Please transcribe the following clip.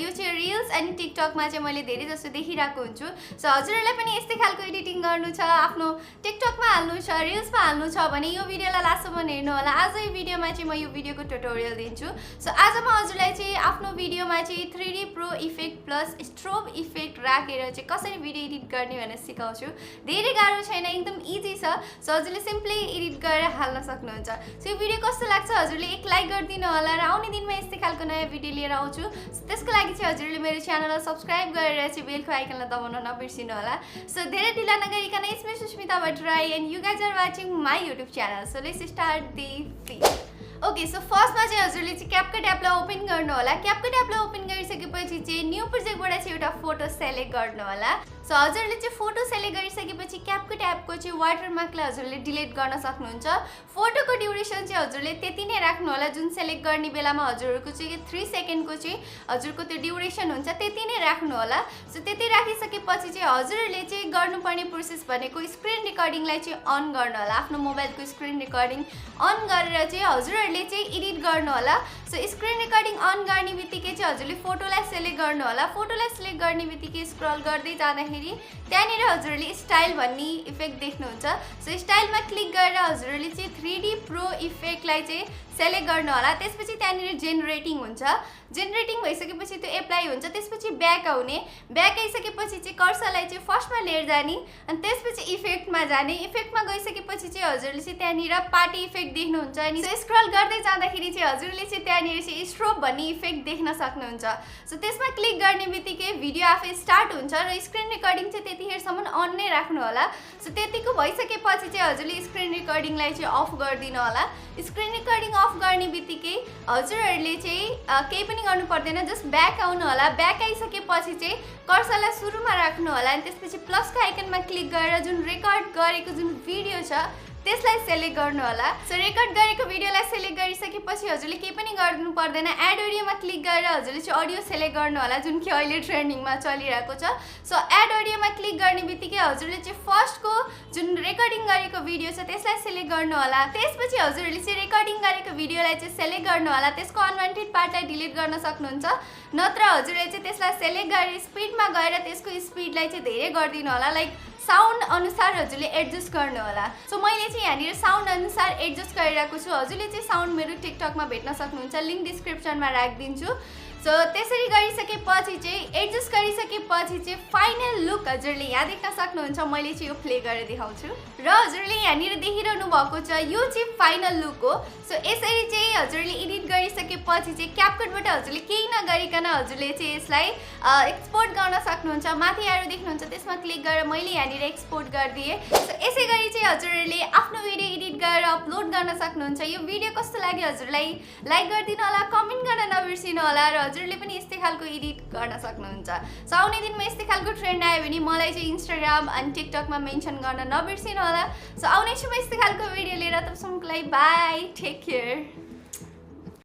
यो चाहिँ रिल्स अनि टिकटकमा चाहिँ मैले धेरै जसो देखिरहेको हुन्छु सो हजुरहरूलाई पनि यस्तै खालको एडिटिङ गर्नु छ आफ्नो टिकटकमा हाल्नु छ रिल्समा हाल्नु छ भने यो भिडियोलाई लास्टसम्म हेर्नु होला आज यो भिडियोमा चाहिँ म यो भिडियोको ट्युटोरियल दिन्छु सो आज म हजुरलाई चाहिँ आफ्नो भिडियोमा चाहिँ 3D pro effect plus strobe effect राखेर चाहिँ कसरी भिडियो एडिट गर्ने भनेर सिकाउँछु धेरै गाह्रो छैन एकदम इजी छ सो हजुरले सिम्पली एडिट गरेर हाल्न सक्नुहुन्छ सो यो भिडियो कस्तो लाग्छ हजुरले एक लाइक गरिदिनु होला र आउने दिनमा यस्तै खालको नयाँ भिडियो लिएर आउँछु त्यसको लागि चाहिँ हजुरले मेरो च्यानललाई सब्स्क्राइब गरेर चाहिँ बेलको आइकनलाई दबाउन नबिर्सिनु होला सो धेरै ढिला नगरिकन it's me Susmita Bhattarai and you guys are watching my YouTube channel so let's start the video okay so फर्स्टमा चाहिँ हजुरले चाहिँ क्यापकट एपलाई ओपन गर्नु होला क्यापकट एपलाई ओपन गरिसकेपछि चाहिँ न्यू प्रोजेक्टबाट चाहिँ एउटा फोटो सेलेक्ट गर्नु होला सो हजुरले चाहिँ फोटो सेलेक्ट गरिसकेपछि क्यापकट एपको चाहिँ वाटरमार्कलाई हजुरले डिलिट गर्न सक्नुहुन्छ फोटोको ड्युरेसन चाहिँ हजुरले त्यति नै राख्नु होला जुन सेलेक्ट गर्ने बेलामा हजुरको चाहिँ 3 सेकेन्डको चाहिँ हजुरको त्यो ड्युरेसन हुन्छ त्यति नै राख्नु होला सो त्यति राखिसकेपछि चाहिँ हजुरले चाहिँ गर्नुपर्ने प्रोसेस भनेको स्क्रिन रेकर्डिङलाई चाहिँ अन गर्नु होला आफ्नो मोबाइलको स्क्रिन रेकर्डिङ अन गरेर चाहिँ हजुरहरूले चाहिँ एडिट गर्नु होला सो स्क्रिन रेकर्डिङ अन गर्ने बित्तिकै चाहिँ हजुरले फोटोलाई सेलेक्ट गर्नु होला फोटोलाई सेलेक्ट गर्ने बित्तिकै स्क्रल गर्दै जाँदाखेरि त्यहाँनिर हजुरले स्टाइल भन्ने इफेक्ट देख्नुहुन्छ सो स्टाइलमा क्लिक गरेर हजुरले चाहिँ 3D प्रो इफेक्टलाई चाहिँ सेलेक्ट गर्नु होला त्यसपछि त्यहाँनिर जेनेरेटिङ हुन्छ जेनेरेटिङ भइसकेपछि त्यो एप्लाई हुन्छ त्यसपछि ब्याक आउने ब्याक आइसकेपछि चाहिँ कर्सरलाई चाहिँ फर्स्टमा लिएर जाने अनि त्यसपछि इफेक्टमा जाने इफेक्टमा गइसकेपछि चाहिँ हजुरले चाहिँ त्यहाँनिर पार्टी इफेक्ट देख्नुहुन्छ अनि स्क्रल गर्दै जाँदाखेरि चाहिँ हजुरले चाहिँ त्यहाँनिर चाहिँ स्ट्रोब भन्ने इफेक्ट देख्न सक्नुहुन्छ सो त्यसमा क्लिक गर्ने बित्तिकै भिडियो आफै स्टार्ट हुन्छ र स्क्रिन रेकर्डिङ चाहिँ त्यतिखेरसम्म अन नै राख्नु होला सो त्यतिको भइसकेपछि चाहिँ हजुरले स्क्रिन रेकर्डिङलाई चाहिँ अफ गरिदिनु होला स्क्रिन रेकर्डिङ अफ गर्ने बित्तिकै हजुरहरूले चाहिँ केही पनि गर्नु पर्दैन जस्ट ब्याक आउनु होला ब्याक आइसकेपछि चाहिँ कर्सरलाई सुरुमा राख्नु होला अनि त्यसपछि प्लसको आइकनमा क्लिक गरेर जुन रेकर्ड गरेको जुन भिडियो छ त्यसलाई सेलेक्ट गर्नु होला सो रेकर्ड गरेको भिडियोलाई सेलेक्ट गरिसकेपछि हजुरले केही पनि गर्नु पर्दैन एड अडियोमा क्लिक गरेर हजुरले चाहिँ अडियो सेलेक्ट गर्नु होला जुन कि अहिले ट्रेन्डिङमा चलिरहेको छ सो एड अडियोमा क्लिक गर्ने बित्तिकै हजुरले चाहिँ फर्स्टको जुन रेकर्डिङ गरेको भिडियो छ त्यसलाई सेलेक्ट गर्नु होला त्यसपछि हजुरले चाहिँ रेकर्डिङ गरेको भिडियोलाई चाहिँ सेलेक्ट गर्नु होला त्यसको अनवान्टेड पार्टलाई डिलिट गर्न सक्नुहुन्छ नत्र हजुरले चाहिँ त्यसलाई सेलेक्ट गरेर स्पिडमा गएर त्यसको स्पिडलाई चाहिँ धेरै गरिदिनु होला लाइक साउन्ड अनुसार हजुरले एडजस्ट गर्नु होला सो मैले चाहिँ यहाँनिर साउन्ड अनुसार एडजस्ट गरिरहेको छु हजुरले चाहिँ साउन्ड मेरो टिकटकमा भेट्न सक्नुहुन्छ लिङ्क डिस्क्रिप्सनमा राखिदिन्छु सो त्यसरी गरिसकेपछि चाहिँ एडजस्ट गरिसकेपछि चाहिँ फाइनल लुक हजुरले यहाँ देख्न सक्नुहुन्छ मैले चाहिँ यो प्ले गरेर देखाउँछु र हजुरले यहाँनिर देखिरहनु भएको छ यो चाहिँ फाइनल लुक हो सो यसरी चाहिँ हजुरले एडिट गरिसकेपछि चाहिँ क्यापकटबाट हजुरले केही नगरिकन हजुरले चाहिँ यसलाई एक्सपोर्ट गर्न सक्नुहुन्छ माथि एरो देख्नुहुन्छ त्यसमा क्लिक गरेर मैले यहाँनिर एक्सपोर्ट गरिदिएँ सो यसै गरी चाहिँ हजुरहरूले आफ्नो भिडियो एडिट गरेर अपलोड गर्न सक्नुहुन्छ यो भिडियो कस्तो लाग्यो हजुरलाई लाइक गरिदिनु होला कमेन्ट गर्न नबिर्सिनु होला र हजुरले पनि यस्तै खालको एडिट गर्न सक्नुहुन्छ सो आउने दिनमा यस्तै खालको ट्रेन्ड आयो भने मलाई चाहिँ इन्स्टाग्राम अनि टिकटकमा मेन्सन गर्न नबिर्सिनु होला सो आउने छु म यस्तै खालको भिडियो लिएर तबसम्मको लागि बाई टेक केयर